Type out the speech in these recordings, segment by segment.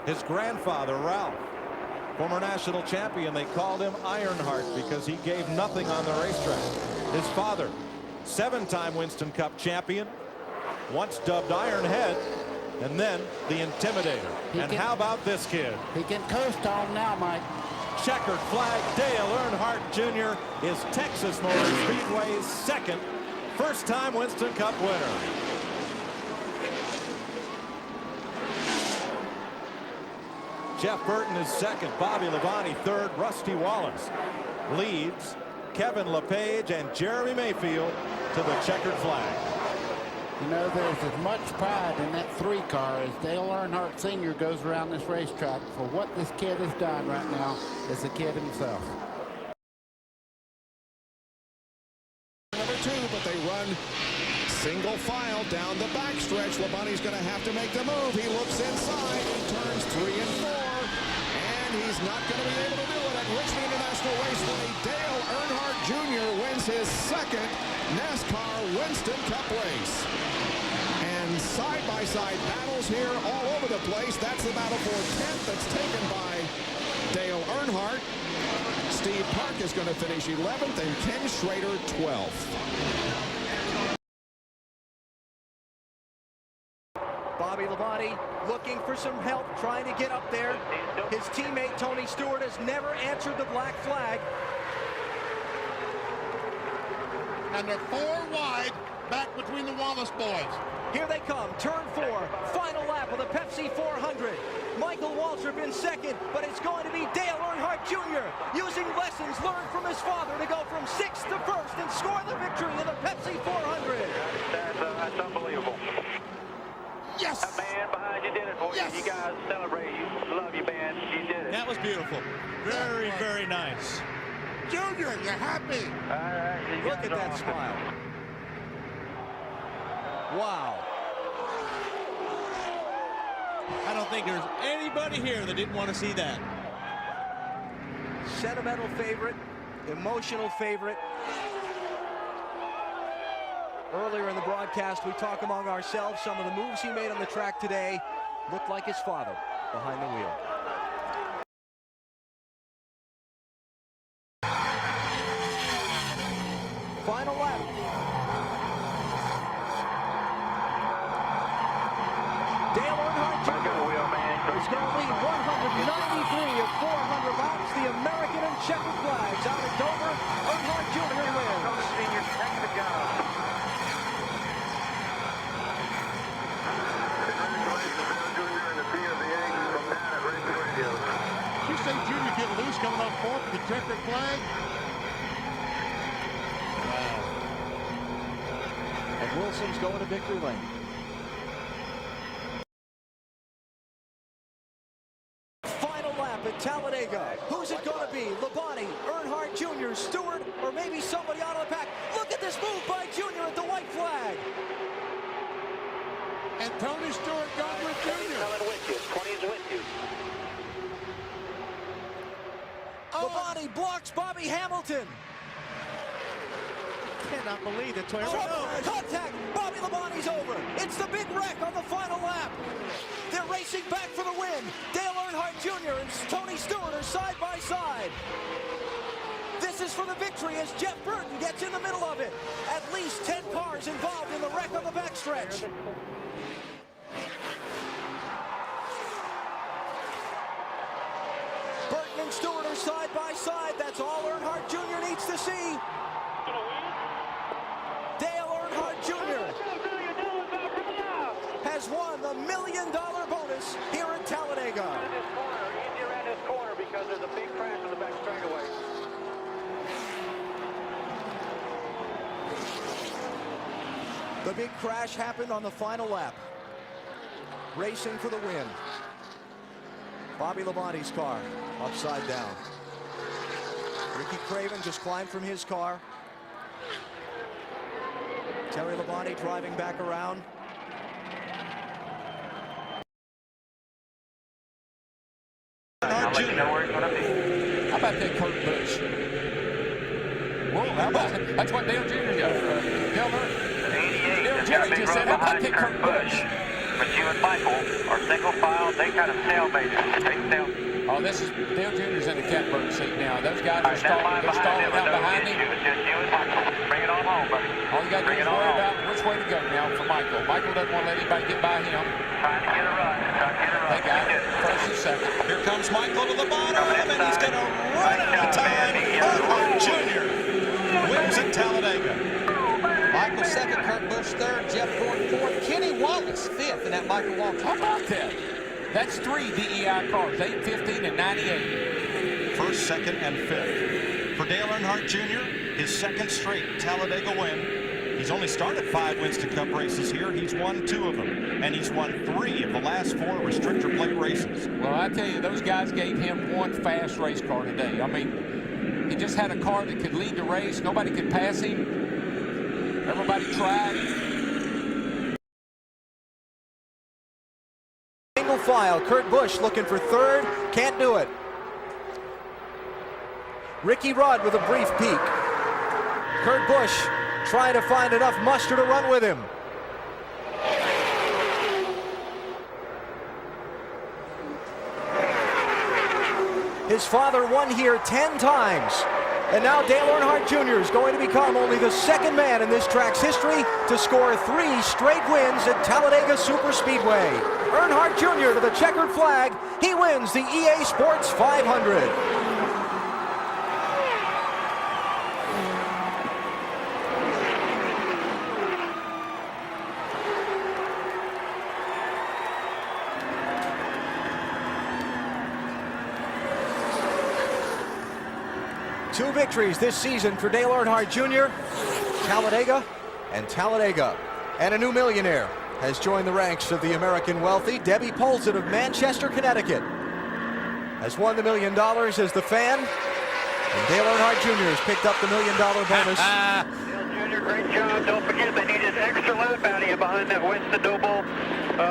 His grandfather, Ralph, former national champion, they called him Earnhardt because he gave nothing on the racetrack. His father, 7-time Winston Cup champion, once dubbed Ironhead, and then the Intimidator. How about this kid? He can coast on now, Mike. Checkered flag. Dale Earnhardt Jr. is Texas Motor Speedway's second first-time Winston Cup winner. Jeff Burton is second. Bobby Labonte third. Rusty Wallace leads Kevin LePage and Jeremy Mayfield to the checkered flag. You know, there's as much pride in that 3 car as Dale Earnhardt Sr. goes around this racetrack for what this kid has done right now as a kid himself. Number 2, but they run single file down the backstretch. Labonte's going to have to make the move. He looks inside in turns 3 and 4, and he's not going to be able to do it at Richmond International Raceway. Dale Earnhardt Jr. wins his second NASCAR Winston Cup race. And side-by-side battles here all over the place. That's the battle for 10th that's taken by Dale Earnhardt. Steve Park is going to finish 11th and Ken Schrader 12th. Bobby Labonte looking for some help, trying to get up there. His teammate Tony Stewart has never answered the black flag. And they're 4 wide back between the Wallace boys. Here they come, turn 4, final lap of the Pepsi 400. Michael Waltrip in second, but it's going to be Dale Earnhardt Jr. using lessons learned from his father to go from 6th to 1st and score the victory in the Pepsi 400. That's unbelievable. Yes! That band behind you did it for yes. you. You guys celebrate. You love you, band. You did it. That was beautiful. Very, very nice. Junior, you're happy. All right, Look at that smile. Wow. I don't think there's anybody here that didn't want to see that. Sentimental favorite, emotional favorite. Earlier in the broadcast, we talk among ourselves. Some of the moves he made on the track today looked like his father behind the wheel. Final lap. Dale Earnhardt Jr. is going to lead 193 of 400 laps. The American and checkered flags out at Dover. Earnhardt Jr. wins. Senior, thanks for job. You say Junior get loose coming up 4th with the checkered flag? And Wilson's going to victory lane. Final lap at Talladega. Who's it going to be? Labonte, Earnhardt Jr., Stewart, or maybe somebody out of the pack. Look at this move by Jr. at the white flag. And Tony Stewart gone with Junior. Coming with you. 20's with you. Labonte blocks Bobby Hamilton. Cannot believe the Toyota. Oh, contact! Bobby Labonte's over. It's the big wreck on the final lap. They're racing back for the win. Dale Earnhardt Jr. and Tony Stewart are side by side. This is for the victory as Jeff Burton gets in the middle of it. At least 10 cars involved in the wreck on the backstretch. Burton and Stewart are side by side. That's all Earnhardt Jr. needs to see. Dale Earnhardt Jr. has won the $1 million bonus here at Talladega. Easier around this corner because there's a big crash on the back straightaway. The big crash happened on the final lap. Racing for the win. Bobby Labonte's car upside down. Ricky Craven just climbed from his car. Terry Labonte driving back around. I'll let you know where it's going to be. How about that Kurt Busch? Whoa, how about it? That's what Dale Jr. got. Dale Jr. just said, how about that Kurt Busch? but you and Michael are single file. They kind of stalemated. They stalemate. Oh, this is Dale Jr.'s in the catbird seat now. Those guys are stalling out behind him. It's just you and Michael. Bring it on home, buddy. All you got to do is worry about which way to go now for Michael. Michael doesn't want to let anybody get by him. Trying to get a run. They got it. First and second. Here comes Michael to the bottom, and he's going to run out of time. Earnhardt Jr. wins at Talladega. Michael second, Kurt Busch third, Jeff Gordon fourth, Kenny Wallace fifth, and that Michael Walker. How about that? That's 3 DEI cars, 8, 15, and 98. First, second, and fifth. For Dale Earnhardt Jr., his second straight Talladega win. He's only started 5 Winston Cup races here. He's won 2 of them, and he's won 3 of the last 4 restrictor plate races. Well, I tell you, those guys gave him one fast race car today. I mean, he just had a car that could lead the race. Nobody could pass him. Everybody tried. Single file, Kurt Busch looking for third, can't do it. Ricky Rudd with a brief peek. Kurt Busch trying to find enough muster to run with him. His father won here 10 times. And now Dale Earnhardt Jr. is going to become only the second man in this track's history to score 3 straight wins at Talladega Superspeedway. Earnhardt Jr. to the checkered flag. He wins the EA Sports 500. Two victories this season for Dale Earnhardt Jr. Talladega and Talladega. And a new millionaire has joined the ranks of the American wealthy. Debbie Polson of Manchester, Connecticut has won the $1 million as the fan. And Dale Earnhardt Jr. has picked up the $1 million bonus. Dale Jr., great job. Don't forget they needed extra load bounty behind that Winston Noble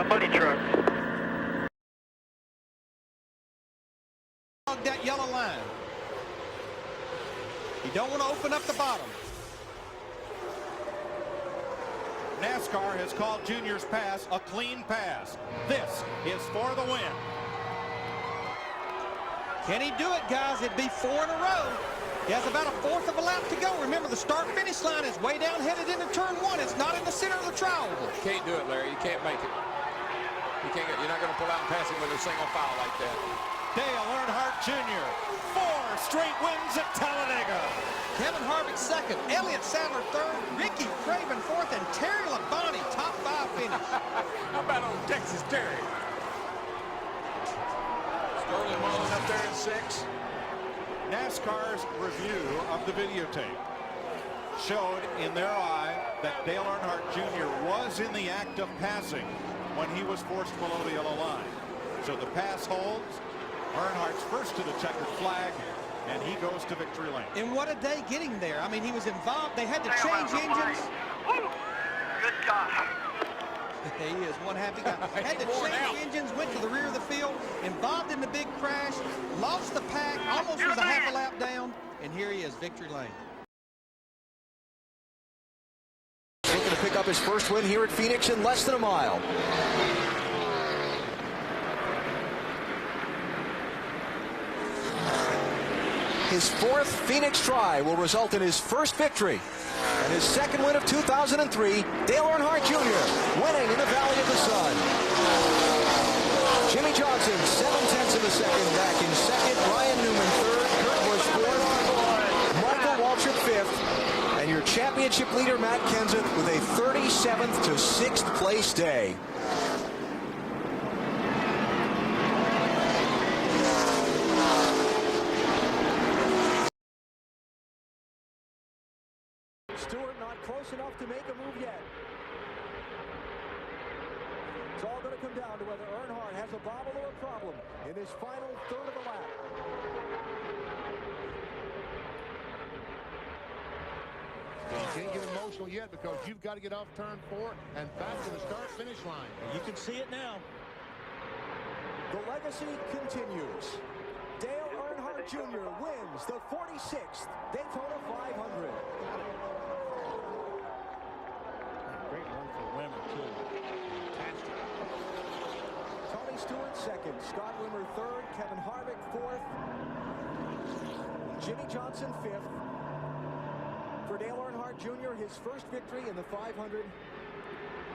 money truck. That yellow line. You don't want to open up the bottom. NASCAR has called Junior's pass a clean pass. This is for the win. Can he do it, guys? It'd be 4 in a row. He has about a 1/4 of a lap to go. Remember, the start-finish line is way down headed into turn 1. It's not in the center of the triangle. You can't do it, Larry. You can't make it. You're not going to pull out and pass him with a single foul like that. Dale Earnhardt Jr. 4 straight wins at Talladega. Kevin Harvick second, Elliott Sadler third, Ricky Craven fourth, and Terry Labonte top 5 finish. How about old Texas Terry? Sterling Marlin up there in 6. NASCAR's review of the videotape showed in their eye that Dale Earnhardt Jr. was in the act of passing when he was forced below the yellow line. So the pass holds. Earnhardt's first to the checkered flag, and he goes to victory lane. And what a day getting there. I mean, he was involved. They had to change engines. Good job. He is one happy guy. Had to change engines, went to the rear of the field, involved in the big crash, lost the pack, almost was a half a lap down, and here he is, victory lane. Looking to pick up his first win here at Phoenix in less than a mile. His 4th Phoenix try will result in his first victory. And his second win of 2003, Dale Earnhardt Jr. winning in the Valley of the Sun. Jimmy Johnson, 7/10 of a second back in second. Ryan Newman third. Kurt Busch fourth. Michael Waltrip fifth. And your championship leader, Matt Kenseth, with a 37th to 6th place day. Stewart not close enough to make a move yet. It's all going to come down to whether Earnhardt has a bobble or a problem in this final third of the lap. You can't get emotional yet because you've got to get off turn 4 and back to the start-finish line. You can see it now. The legacy continues. Dale Earnhardt Jr. wins the 46th Daytona 500. Great run for Wimmer, too. Fantastic. second. Scott Rimmer third. Kevin Harvick fourth. Jimmy Johnson fifth. For Dale Earnhardt Jr., his first victory in the 500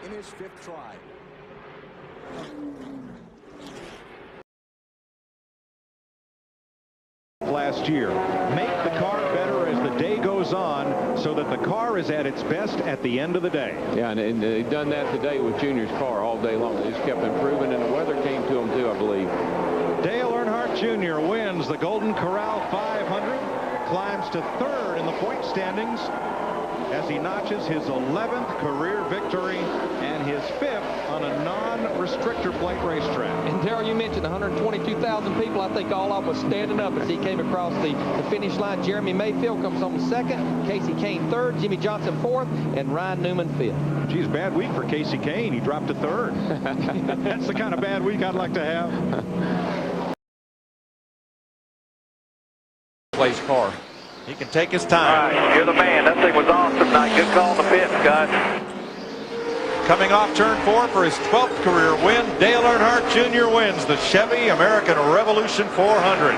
in his fifth try. Last year, make the car better as the day goes on so that the car is at its best at the end of the day. Yeah, and they've done that today with Junior's car all day long. They just kept improving, and the weather came to them too, I believe. Dale Earnhardt Jr. wins the Golden Corral 500, climbs to third in the point standings as he notches his 11th career victory and his 5th on a non-restrictor plate racetrack. And Darrell, you mentioned 122,000 people. I think all of them was standing up as he came across the finish line. Jeremy Mayfield comes on second, Casey Kane third, Jimmy Johnson fourth, and Ryan Newman fifth. Geez, bad week for Casey Kane. He dropped to third. That's the kind of bad week I'd like to have. Plays car. He can take his time. All right, you're the man. That thing was awesome tonight. Good call in the pit, guys. Coming off turn 4 for his 12th career win, Dale Earnhardt Jr. wins the Chevy American Revolution 400.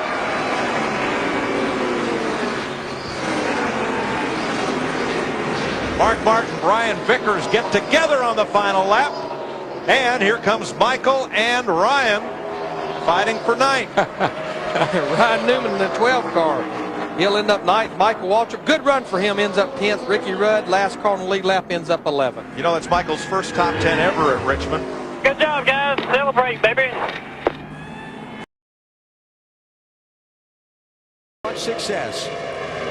Mark Martin, Brian Vickers get together on the final lap. And here comes Michael and Ryan fighting for ninth. Ryan Newman in the 12th car. He'll end up ninth. Michael Waltrip, good run for him, ends up 10th. Ricky Rudd, last car on the lead lap, ends up 11th. You know, that's Michael's first top 10 ever at Richmond. Good job, guys. Celebrate, baby. Much success.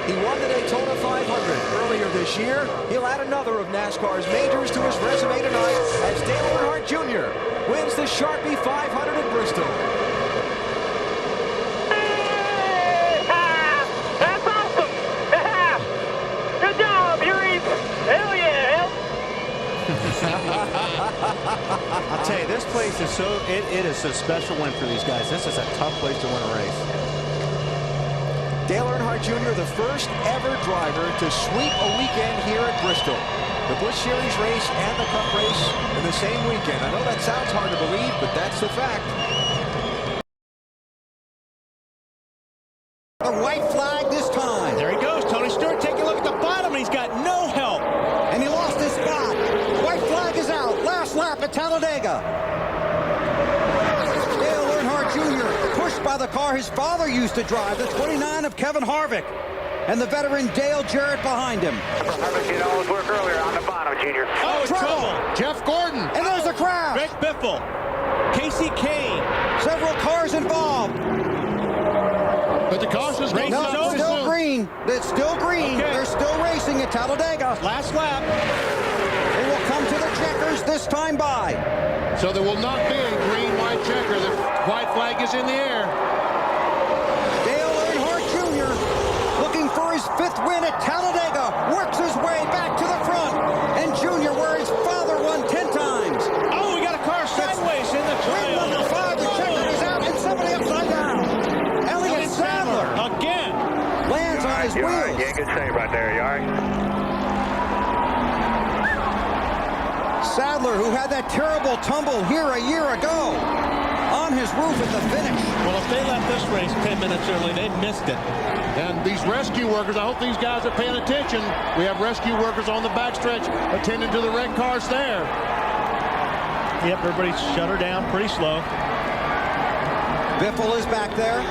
He won the Daytona 500 earlier this year. He'll add another of NASCAR's majors to his resume tonight as Dale Earnhardt Jr. wins the Sharpie 500 at Bristol. I'll tell you, this place is it is a special win for these guys. This is a tough place to win a race. Dale Earnhardt Jr., the first ever driver to sweep a weekend here at Bristol. The Busch Series race and the Cup race in the same weekend. I know that sounds hard to believe, but that's the fact. A white flag this time. There he goes. Tony Stewart, take a look at the bottom. He's got no help. And he lost his spot. White flag is out. Last lap at Talladega. Dale Earnhardt Jr. pushed by the car his father used to drive, the 29 of Kevin Harvick. And the veteran Dale Jarrett behind him. Harvick did all his work earlier on the bottom, Junior. Oh, trouble. Jeff Gordon. And there's a crash. Greg Biffle. Casey Kane. Several cars involved. But the caution's race No, is it's over. still green. It's still green. Okay. They're still racing at Talladega. Last lap. They will come to the checkers this time by. So there will not be a green-white checker. The white flag is in the air. Dale Earnhardt Jr. looking for his 5th win at Talladega. Works his way back to the front. And Jr., where his father won 10 times. Oh, we got a car sideways in the Win trail. number 5, the checker is out, and somebody upside down. Elliott Sadler Again. lands on his You all right? wheels. Yeah, good save right there. You all right? Sadler, who had that terrible tumble here a year ago, on his roof at the finish. Well, if they left this race 10 minutes early, they missed it. And these rescue workers, I hope these guys are paying attention. We have rescue workers on the backstretch attending to the red cars there. Yep, everybody shut her down pretty slow. Biffle is back there.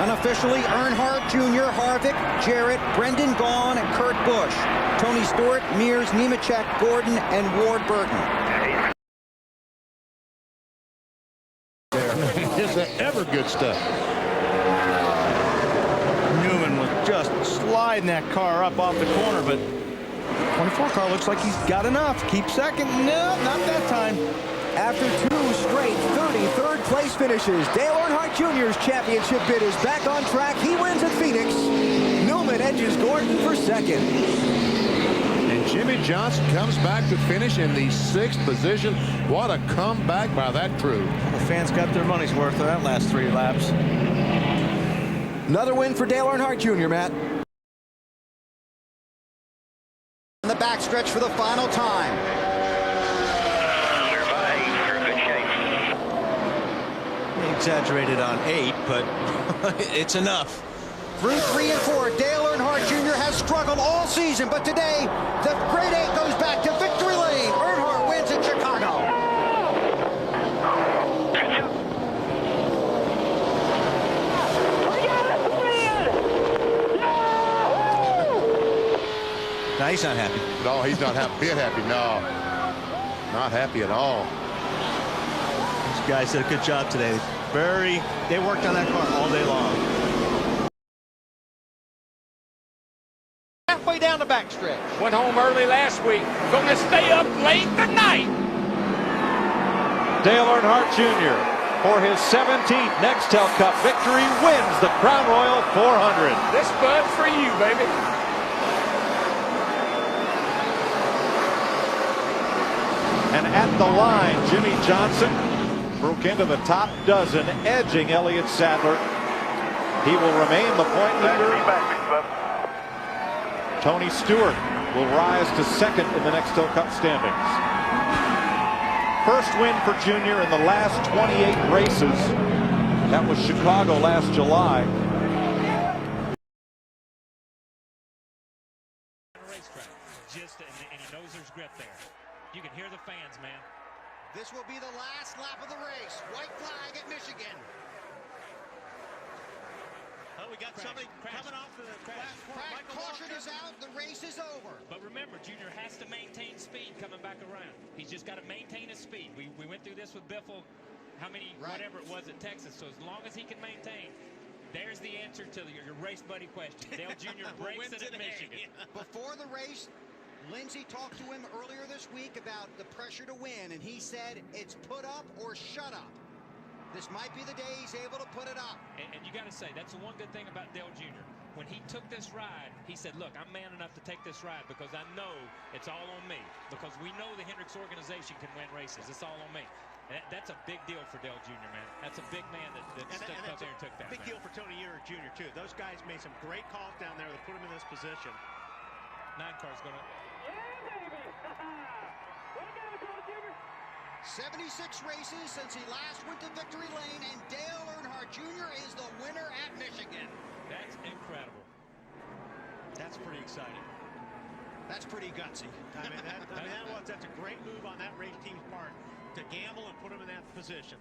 Unofficially, Earnhardt Jr., Harvick, Jarrett, Brendan Gaughan, and Kurt Busch. Tony Stewart, Mears, Nemechek, Gordon, and Ward Burton. This is ever good stuff. Newman was just sliding that car up off the corner, but 24 car looks like he's got enough. Keep second. No, not that time. After 2 straight 33rd place finishes, Dale Earnhardt Jr.'s championship bid is back on track. He wins at Phoenix. Newman edges Gordon for second. And Jimmy Johnson comes back to finish in the 6th position. What a comeback by that crew. The fans got their money's worth of that last 3 laps. Another win for Dale Earnhardt Jr., Matt. On the backstretch for the final time. exaggerated on 8, but it's enough. Through 3 and 4, Dale Earnhardt Jr. has struggled all season, but today, the Great 8 goes back to victory lane. Earnhardt wins in Chicago. No, he's not happy. No, he's not happy. Bit happy. No, not happy at all. These guys did a good job today. They worked on that car all day long. Halfway down the backstretch. Went home early last week. Going to stay up late tonight. Dale Earnhardt Jr. for his 17th Nextel Cup victory wins the Crown Royal 400. This bud's for you, baby. And at the line, Jimmy Johnson broke into the top dozen, edging Elliott Sadler. He will remain the point leader. Tony Stewart will rise to second in the Nextel Cup standings. First win for Junior in the last 28 races. That was Chicago last July. And he knows there's grip there. You can hear the fans, man. This will be the last lap of the race. White flag at Michigan. Oh, we got somebody coming off the last corner. Caution is out. The race is over. But remember, Junior has to maintain speed coming back around. He's just got to maintain his speed. We went through this with Biffle, whatever it was at Texas. So as long as he can maintain, there's the answer to your race buddy question. Dale Jr. breaks it at Michigan. Before the race, Lindsey talked to him earlier this week about the pressure to win, and he said it's put up or shut up. This might be the day he's able to put it up. And you got to say, that's the one good thing about Dale Jr. When he took this ride, he said, look, I'm man enough to take this ride because I know it's all on me. Because we know the Hendricks organization can win races. It's all on me. And that's a big deal for Dale Jr., man. That's a big man that stepped up there and took that. Big deal for Tony Earnhardt Jr., too. Those guys made some great calls down there that put him in this position. 9 car's going to... 76 races since he last went to victory lane, and Dale Earnhardt Jr. is the winner at Michigan. That's incredible. That's pretty exciting. That's pretty gutsy. That's a great move on that race team's part to gamble and put him in that position.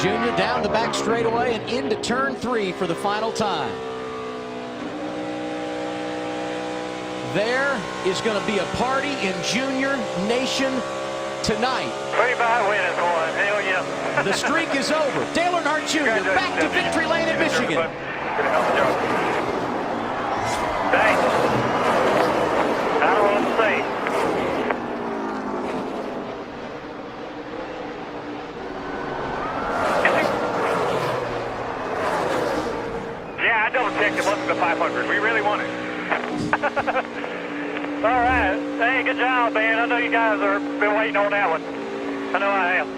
Junior down the back straightaway and into turn 3 for the final time. There is going to be a party in Junior Nation tonight. 35 win is one. Hell yeah. The streak is over. Dale Earnhardt Jr. back to victory lane at Michigan. Thanks. I don't want to say. Yeah, I double checked it wasn't the 500. We really won it. All right. Hey, good job, man. I know you guys have been waiting on that one. I know I am.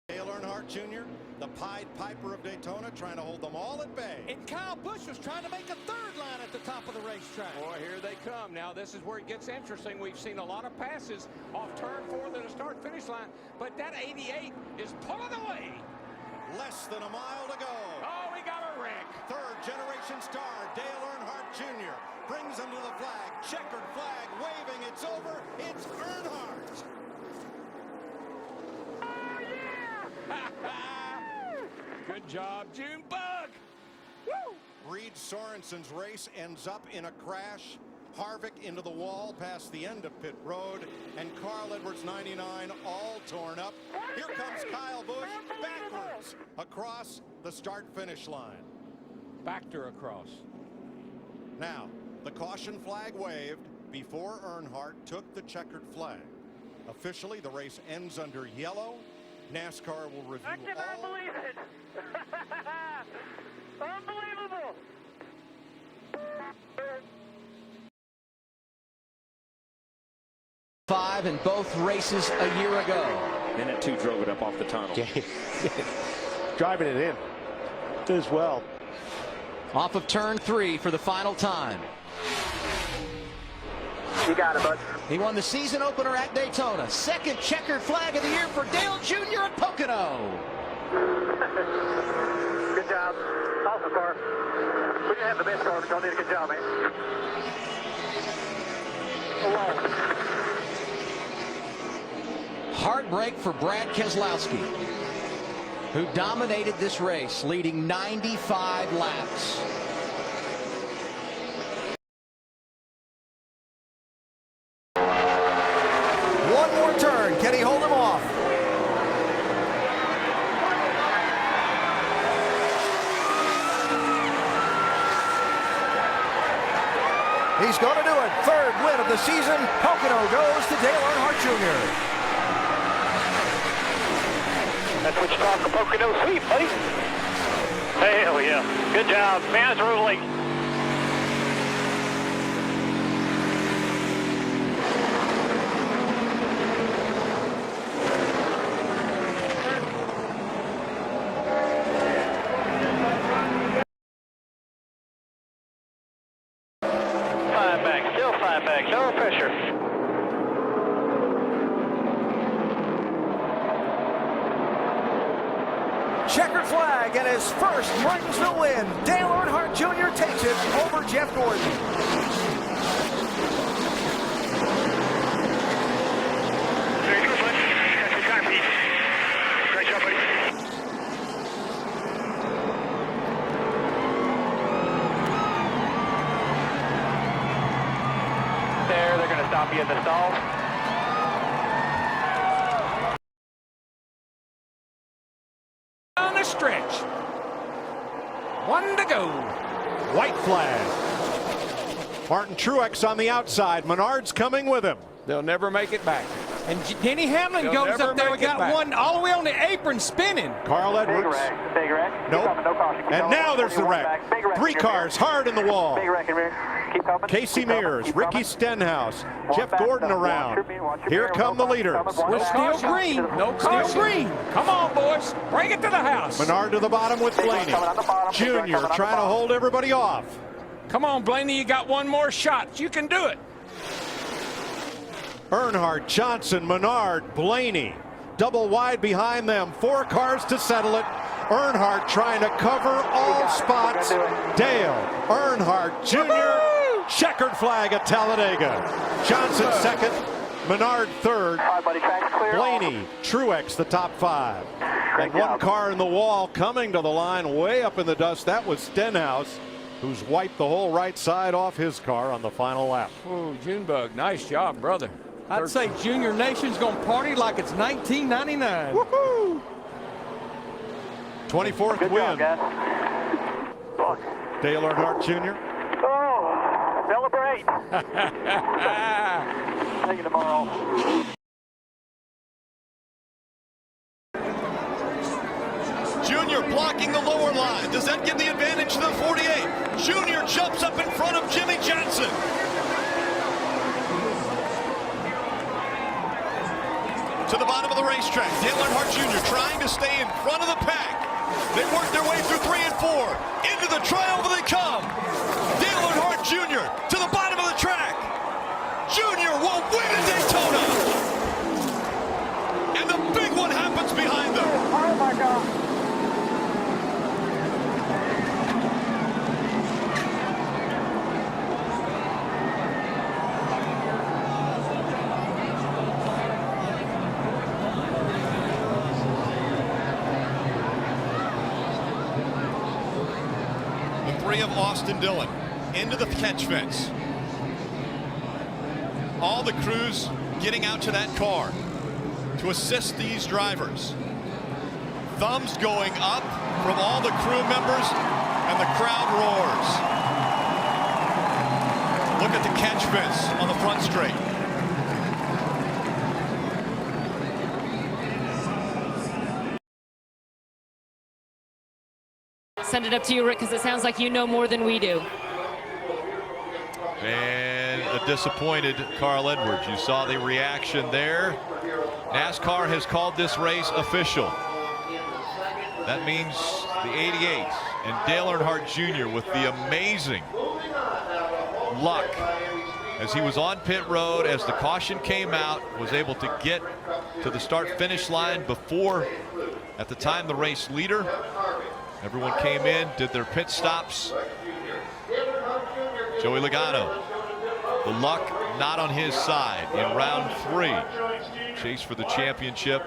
Dale Earnhardt Jr., the Pied Piper of Daytona, trying to hold them all at bay. And Kyle Busch was trying to make a third line at the top of the racetrack. Boy, here they come. Now, this is where it gets interesting. We've seen a lot of passes off turn 4 to the start-finish line, but that 88 is pulling away. Less than a mile to go. Oh, we got a wreck. Third-generation star Dale Earnhardt Jr. brings him to the flag. Checkered flag waving. It's over. It's Earnhardt. Good job, Junebug. Woo! Reed Sorensen's race ends up in a crash. Harvick into the wall past the end of pit road, and Carl Edwards 99 all torn up. Here comes Kyle Busch backwards across the start-finish line. Backed across. Now, the caution flag waved before Earnhardt took the checkered flag. Officially, the race ends under yellow. NASCAR will review I cannot believe it. Unbelievable. Five in both races a year ago. Minute 2 drove it up off the tunnel. Driving it in. looked as well. Off of turn 3 for the final time. You got it, bud. He won the season opener at Daytona. Second checkered flag of the year for Dale Jr. at Pocono. Good job. Awesome car. We didn't have the best car, but y'all did a good job, man. Heartbreak for Brad Keselowski, who dominated this race, leading 95 laps. One more turn. Can he hold him off? He's going to do it. Third win of the season. Pocono goes to Dale Earnhardt Jr. That's what you talk about Pocono sweep, buddy. Hell yeah. Good job. Man, it's really late. Still 5 back, no pressure. Checkered flag and his first Martinsville win. Dale Earnhardt Jr. takes it over Jeff Gordon. Very good, bud. That's your time, Pete. Great job, buddy. They're going to stop you in the stall. On the stretch. 1 to go. White flag. Martin Truex on the outside. Menard's coming with him. They'll never make it back. And Denny Hamlin They'll goes never up there make and it got back. one all the way on the apron spinning. Carl Edwards. Big wreck. Nope. Keep coming, no caution. Keep And going. now there's the wreck. Big wreck. 3 cars hard in the wall. Big wreck in rear. Keep coming. Casey Keep coming. Mears, Keep Ricky coming. Stenhouse, Jeff back, Gordon watch around. your mirror, watch your Here mirror, come no the leaders. caution. We're still green. No caution. Still green. Come on, boys. Bring it to the house. Menard to the bottom with Big one Blaney. coming on the bottom. Big one Junior coming on the trying to bottom. hold everybody off. Come on, Blaney. You got one more shot. You can do it. Earnhardt, Johnson, Menard, Blaney. Double wide behind them. 4 cars to settle it. Earnhardt trying to cover all spots. Dale Earnhardt Jr. Checkered flag at Talladega. Johnson second. Menard third. All right, buddy, track's clear. Blaney, Truex the top 5. And Great one job. car in the wall coming to the line way up in the dust. That was Stenhouse, who's wiped the whole right side off his car on the final lap. Oh, Junebug. Nice job, brother. I'd say Junior Nation's going to party like it's 1999. Woohoo! 24th Good win. job, guys. Look. Dale Earnhardt Jr. Oh, celebrate. See you tomorrow. Junior blocking the lower line. Does that give the advantage to the 48? Junior jumps up in front of Jimmy Johnson. To the bottom of the racetrack, Dale Earnhardt Jr. trying to stay in front of the pack. They work their way through 3 and 4. Into the triumph they come. Dale Earnhardt Jr. to the bottom of the track. Junior will win at Daytona. And the big one happens behind them. Oh, my God. Of Austin Dillon into the catch fence. All the crews getting out to that car to assist these drivers. Thumbs going up from all the crew members, and the crowd roars. Look at the catch fence on the front straight. Send it up to you, Rick, because it sounds like you know more than we do. And a disappointed Carl Edwards. You saw the reaction there. NASCAR has called this race official. That means the 88 And Dale Earnhardt Jr. with the amazing luck as he was on pit road, as the caution came out, was able to get to the start-finish line before, at the time, the race leader. Everyone came in, did their pit stops. Joey Logano, the luck not on his side in round 3. Chase for the championship.